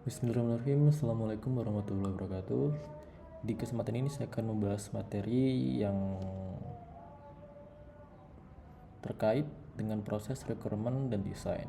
Bismillahirrahmanirrahim. Assalamualaikum warahmatullahi wabarakatuh. Di kesempatan ini saya akan membahas materi yang terkait dengan proses requirement dan desain.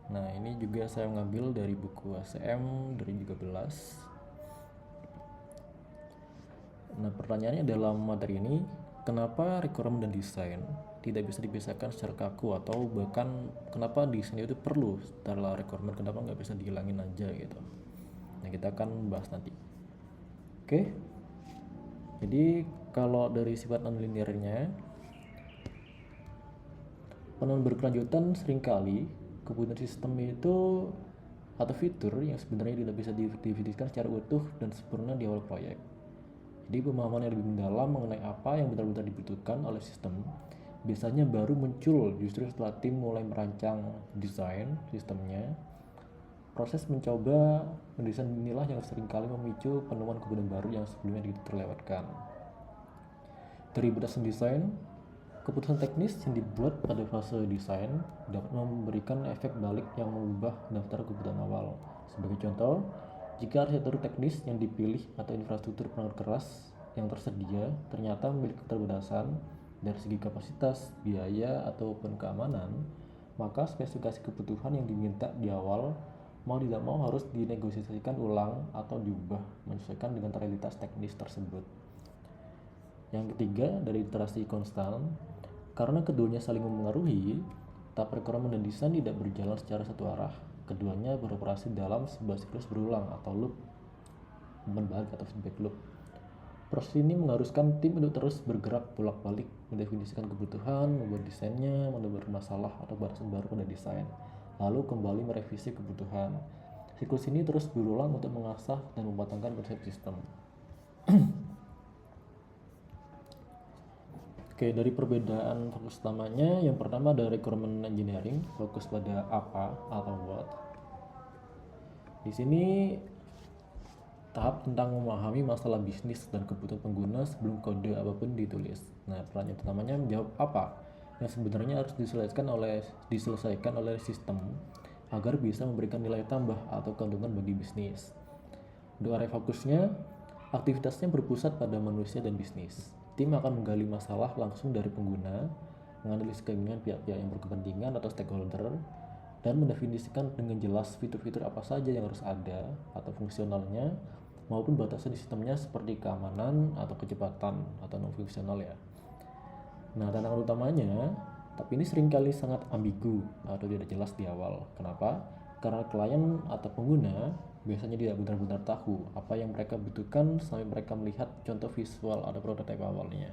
Nah, ini juga saya mengambil dari buku ACM 2013. Nah, pertanyaannya dalam materi ini, kenapa requirement dan desain tidak bisa dipisahkan secara kaku, atau bahkan kenapa desain itu perlu setelah requirement, kenapa nggak bisa dihilangin aja gitu. Nah, kita akan bahas nanti. Oke, jadi kalau dari sifat non-linearnya, penemuan berkelanjutan seringkali kebutuhan sistem itu atau fitur yang sebenarnya tidak bisa didefinisikan secara utuh dan sempurna di awal proyek. Jadi pemahaman yang lebih mendalam mengenai apa yang benar-benar dibutuhkan oleh sistem biasanya baru muncul justru setelah tim mulai merancang desain sistemnya. Proses mencoba mendesain inilah yang seringkali memicu penemuan kebutuhan baru yang sebelumnya terlewatkan. Dari berdasarkan desain, keputusan teknis yang dibuat pada fase desain dapat memberikan efek balik yang mengubah daftar kebutuhan awal. Sebagai contoh, jika arsitektur teknis yang dipilih atau infrastruktur perangkat keras yang tersedia ternyata memiliki keterbatasan dari segi kapasitas, biaya, ataupun keamanan, maka spesifikasi kebutuhan yang diminta di awal mau tidak mau harus dinegosiasikan ulang atau diubah menyesuaikan dengan realitas teknis tersebut. Yang ketiga, dari iterasi konstan. Karena keduanya saling memengaruhi, tahap requirement dan desain tidak berjalan secara satu arah. Keduanya beroperasi dalam sebuah siklus berulang atau loop, berbalik atau feedback loop. Proses ini mengharuskan tim untuk terus bergerak bolak-balik, mendefinisikan kebutuhan, membuat desainnya, menemukan masalah atau batasan baru pada desain, lalu kembali merevisi kebutuhan. Siklus ini terus berulang untuk mengasah dan mematangkan konsep sistem. Oke, dari perbedaan fokus utamanya, yang pertama ada requirement engineering, fokus pada apa atau what. Di sini tahap tentang memahami masalah bisnis dan kebutuhan pengguna sebelum kode apapun ditulis. Nah, pertanyaan utamanya menjawab apa yang sebenarnya harus diselesaikan oleh sistem agar bisa memberikan nilai tambah atau keuntungan bagi bisnis. Untuk area fokusnya, aktivitasnya berpusat pada manusia dan bisnis. Tim akan menggali masalah langsung dari pengguna, menganalisis keinginan pihak-pihak yang berkepentingan atau stakeholder, dan mendefinisikan dengan jelas fitur-fitur apa saja yang harus ada atau fungsionalnya, maupun batasan di sistemnya seperti keamanan atau kecepatan atau non-fungsional ya. Nah, tantangan utamanya, tapi ini seringkali sangat ambigu atau tidak jelas di awal. Kenapa? Karena klien atau pengguna biasanya tidak benar-benar tahu apa yang mereka butuhkan sampai mereka melihat contoh visual atau prototipe awalnya.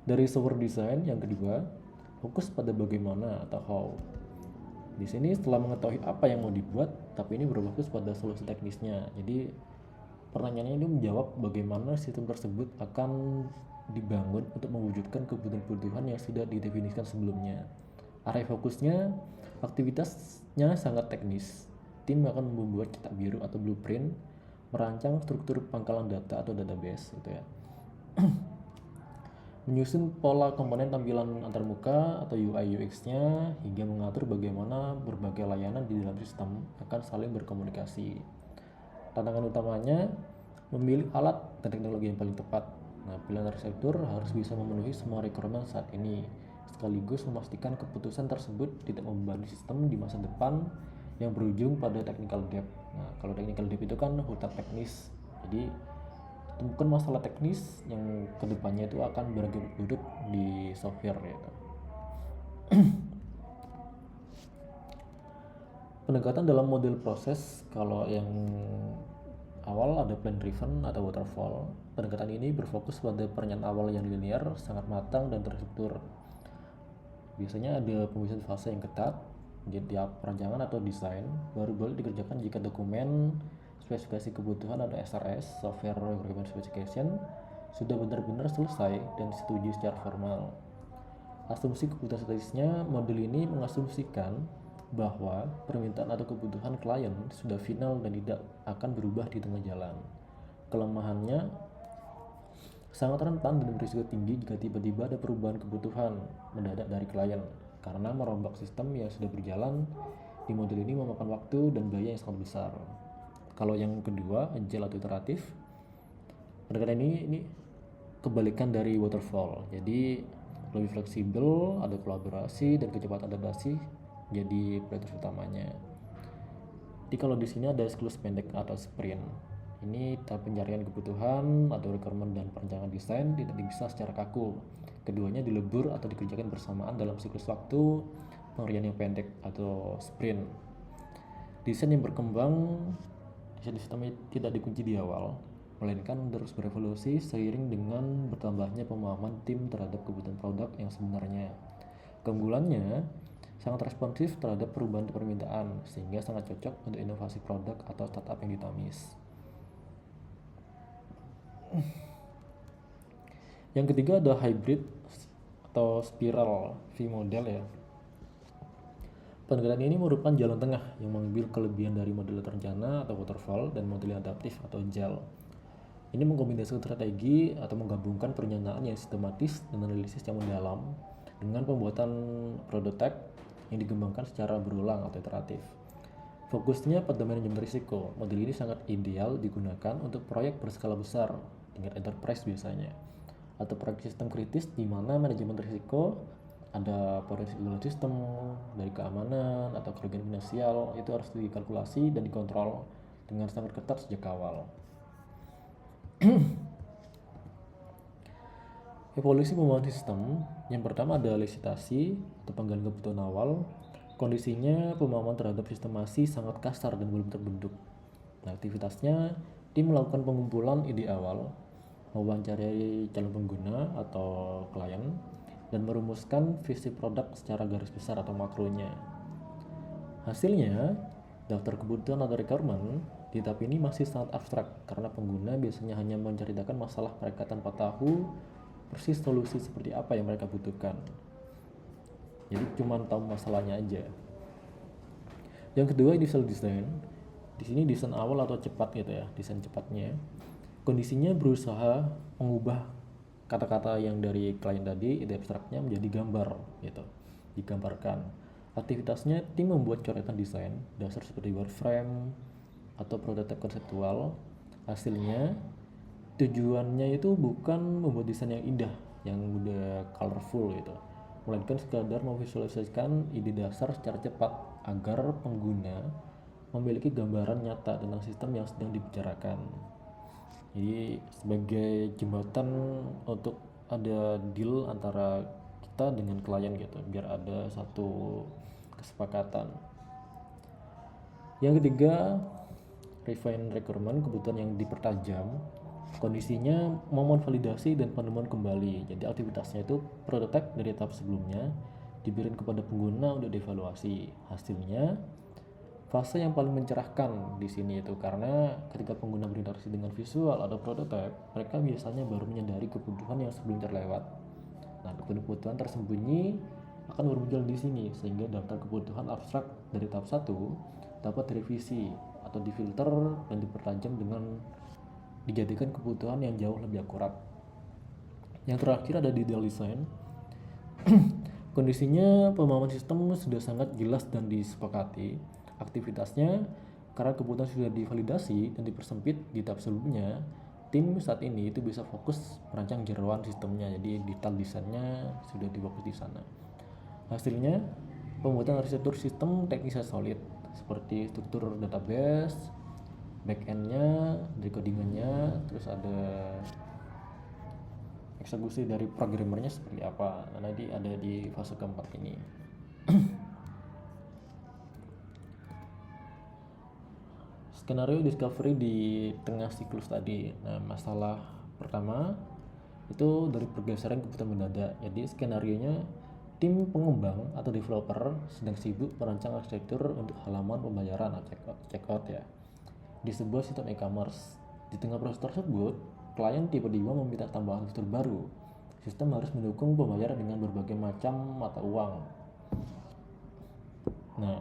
Dari software design yang kedua, fokus pada bagaimana atau how. Di sini setelah mengetahui apa yang mau dibuat, tapi ini berfokus pada solusi teknisnya. Jadi pertanyaannya ini menjawab bagaimana sistem tersebut akan dibangun untuk mewujudkan kebutuhan-kebutuhan yang sudah didefinisikan sebelumnya. Area fokusnya, aktivitasnya sangat teknis. Tim akan membuat cetak biru atau blueprint, merancang struktur pangkalan data atau database gitu ya. Menyusun pola komponen tampilan antarmuka atau UI UX-nya hingga mengatur bagaimana berbagai layanan di dalam sistem akan saling berkomunikasi. Tantangan utamanya memilih alat dan teknologi yang paling tepat. Nah, pilihan arsitektur harus bisa memenuhi semua requirement saat ini, sekaligus memastikan keputusan tersebut tidak membebani sistem di masa depan yang berujung pada technical debt. Nah, kalau technical debt itu kan hutang teknis. Jadi temukan masalah teknis yang kedepannya itu akan bergerak di software gitu. Pendekatan dalam model proses, kalau yang awal ada plan driven atau waterfall. Pendekatan ini berfokus pada perencanaan awal yang linear, sangat matang dan terstruktur. Biasanya ada pembagian fase yang ketat, jadi tiap perancangan atau desain baru boleh dikerjakan jika dokumen spesifikasi kebutuhan atau SRS (Software Requirement Specification) sudah benar-benar selesai dan disetujui secara formal. Asumsi kebutuhan statisnya, model ini mengasumsikan bahwa permintaan atau kebutuhan klien sudah final dan tidak akan berubah di tengah jalan. Kelemahannya sangat rentan dan berisiko tinggi jika tiba-tiba ada perubahan kebutuhan mendadak dari klien, karena merombak sistem yang sudah berjalan Di model ini memakan waktu dan biaya yang sangat besar. Kalau yang kedua, agile atau iteratif, pendekatan ini kebalikan dari waterfall. Jadi lebih fleksibel, ada kolaborasi dan kecepatan adaptasi jadi prioritas utamanya. Jadi kalau di sini ada siklus pendek atau sprint. Ini tahap pencarian kebutuhan atau requirement dan perencanaan desain tidak bisa secara kaku. Keduanya dilebur atau dikerjakan bersamaan dalam siklus waktu pengerjaan yang pendek atau sprint. Desain yang berkembang, desain sistemnya tidak dikunci di awal, melainkan terus berevolusi seiring dengan bertambahnya pemahaman tim terhadap kebutuhan produk yang sebenarnya. Keunggulannya sangat responsif terhadap perubahan permintaan, sehingga sangat cocok untuk inovasi produk atau startup yang dinamis. Yang ketiga ada hybrid atau spiral V model ya. Pendekatan ini merupakan jalan tengah yang mengambil kelebihan dari model terencana atau waterfall dan model adaptif atau agile. Ini mengkombinasikan strategi atau menggabungkan perencanaan yang sistematis dan analisis yang mendalam dengan pembuatan prototipe yang dikembangkan secara berulang atau iteratif. Fokusnya pada manajemen risiko. Model ini sangat ideal digunakan untuk proyek berskala besar, tingkat enterprise biasanya, atau proyek sistem kritis di mana manajemen risiko ada forensik sistem dari keamanan atau kerugian finansial itu harus dikalkulasi dan dikontrol dengan sangat ketat sejak awal. Evolusi pembangunan sistem, yang pertama ada licitasi atau penggalan kebutuhan awal. Kondisinya pemahaman terhadap sistem masih sangat kasar dan belum terbentuk. Nah, aktivitasnya tim melakukan pengumpulan ide awal, mewawancarai calon pengguna atau klien, dan merumuskan visi produk secara garis besar atau makronya. Hasilnya, daftar kebutuhan atau requirement di tahap ini masih sangat abstrak karena pengguna biasanya hanya menceritakan masalah mereka tanpa tahu persis solusi seperti apa yang mereka butuhkan. Jadi cuma tahu masalahnya aja. Yang kedua, initial design. Di sini desain awal atau cepat gitu ya, desain cepatnya. Kondisinya berusaha mengubah kata-kata yang dari klien tadi, ide abstraknya menjadi gambar gitu, digambarkan. Aktivitasnya tim membuat coretan desain dasar seperti wireframe atau prototipe konseptual. Hasilnya tujuannya itu bukan membuat desain yang indah, yang udah colorful gitu, melainkan sekadar memvisualisasikan ide dasar secara cepat agar pengguna memiliki gambaran nyata tentang sistem yang sedang dibicarakan. Jadi sebagai jembatan untuk ada deal antara kita dengan klien gitu, biar ada satu kesepakatan. Yang ketiga, refine requirement, kebutuhan yang dipertajam. Kondisinya momen validasi dan penemuan kembali. Jadi aktivitasnya itu prototipe dari tahap sebelumnya diberikan kepada pengguna untuk dievaluasi. Hasilnya fase yang paling mencerahkan di sini itu karena ketika pengguna berinteraksi dengan visual atau prototipe, mereka biasanya baru menyadari kebutuhan yang sebelum terlewat. Nah, kebutuhan tersembunyi akan bermuncul di sini sehingga daftar kebutuhan abstrak dari tahap 1 dapat direvisi atau difilter dan dipertajam dengan dijadikan kebutuhan yang jauh lebih akurat. Yang terakhir ada detail design. Kondisinya pemahaman sistem sudah sangat jelas dan disepakati. Aktivitasnya karena kebutuhan sudah divalidasi dan dipersempit di tahap sebelumnya, tim saat ini itu bisa fokus merancang jeroan sistemnya. Jadi detail desainnya sudah difokus di sana. Hasilnya pembuatan arsitektur sistem teknisnya solid seperti struktur database, backend-nya, decodingannya, terus ada eksekusi dari programmernya seperti apa. Nah, nanti ada di fase keempat ini. Skenario discovery di tengah siklus tadi. Nah, masalah pertama itu dari pergeseran kebutuhan mendadak. Jadi skenarionya tim pengembang atau developer sedang sibuk merancang arsitektur untuk halaman pembayaran atau checkout ya di sebuah sistem e-commerce. Di tengah proses tersebut, klien tiba-tiba meminta tambahan fitur baru. Sistem harus mendukung pembayaran dengan berbagai macam mata uang. Nah,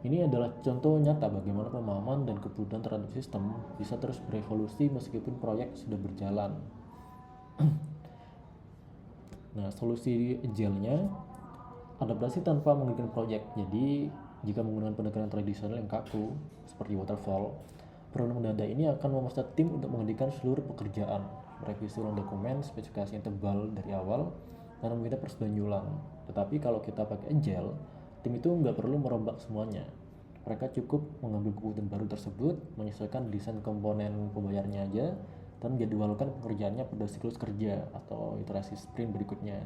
ini adalah contoh nyata bagaimana pemahaman dan kebutuhan terhadap sistem bisa terus berevolusi meskipun proyek sudah berjalan. Nah, solusi agile-nya adaptasi tanpa mengikuti proyek. Jadi Jika menggunakan pendekatan tradisional yang kaku, seperti waterfall, program mendadak ini akan memaksa tim untuk menghentikan seluruh pekerjaan, merevisi ulang dokumen, spesifikasi yang tebal dari awal, dan meminta persetujuan ulang. Tetapi kalau kita pakai agile, tim itu nggak perlu merombak semuanya. Mereka cukup mengambil kebutuhan baru tersebut, menyesuaikan desain komponen pembayarnya aja, dan menjadwalkan pekerjaannya pada siklus kerja atau iterasi sprint berikutnya.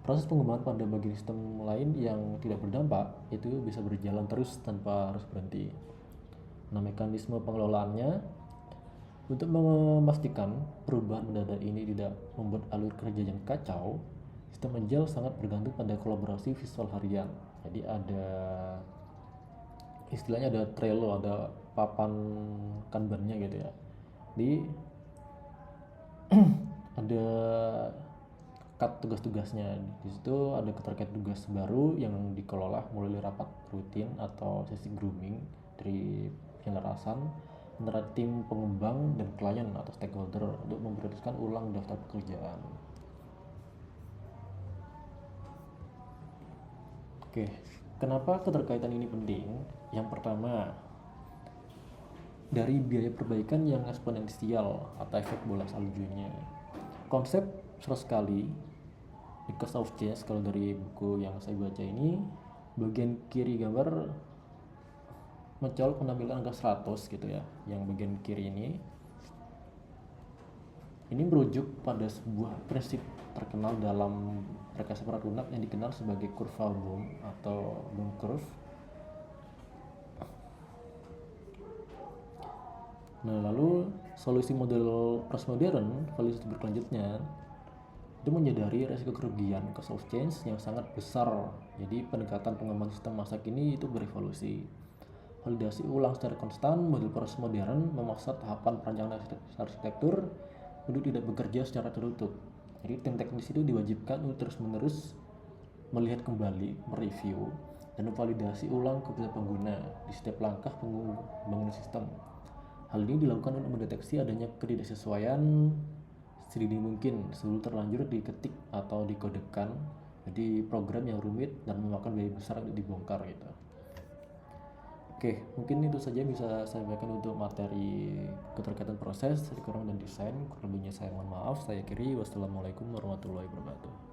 Proses pengembangan pada bagian sistem lain yang tidak berdampak itu bisa berjalan terus tanpa harus berhenti. Nah, mekanisme pengelolaannya untuk memastikan perubahan mendadak ini tidak membuat alur kerja yang kacau, sistem agile sangat bergantung pada kolaborasi visual harian. Jadi ada istilahnya ada Trello, ada papan kanbannya gitu ya. Di ada cut tugas-tugasnya. Di situ ada terkait tugas baru yang dikelola mulai dari rapat rutin atau sesi grooming dari penyelarasan antara tim pengembang dan klien atau stakeholder untuk memprioritaskan ulang daftar pekerjaan. Oke, kenapa keterkaitan ini penting? Yang pertama, dari biaya perbaikan yang eksponensial atau efek bola saljunya. Konsep 100 kali di cost of change, kalau dari buku yang saya baca ini, bagian kiri gambar mencolok penampilan angka 100 gitu ya. Yang bagian kiri ini merujuk pada sebuah prinsip terkenal dalam rekayasa perak lunak yang dikenal sebagai kurva Bohm atau Bohm curve. Nah, lalu solusi model postmodern, validasi berkelanjutnya, itu menyadari resiko kerugian cost of change yang sangat besar. Jadi pendekatan pengembangan sistem masa kini itu berevolusi. Validasi ulang secara konstan, model postmodern memaksa tahapan perancangan arsitektur untuk tidak bekerja secara tertutup. Jadi tim teknis itu diwajibkan untuk terus-menerus melihat kembali, mereview, dan memvalidasi ulang keputusan pengguna di setiap langkah pembangunan sistem. Hal ini dilakukan untuk mendeteksi adanya ketidaksesuaian sedini mungkin sebelum terlanjur diketik atau dikodekan. Jadi program yang rumit dan memakan biaya besar untuk dibongkar gitu. Oke, mungkin itu saja bisa saya sampaikan untuk materi keterkaitan proses, requirement dan desain. Kurang lebihnya saya mohon maaf. Saya akhiri. Wassalamualaikum warahmatullahi wabarakatuh.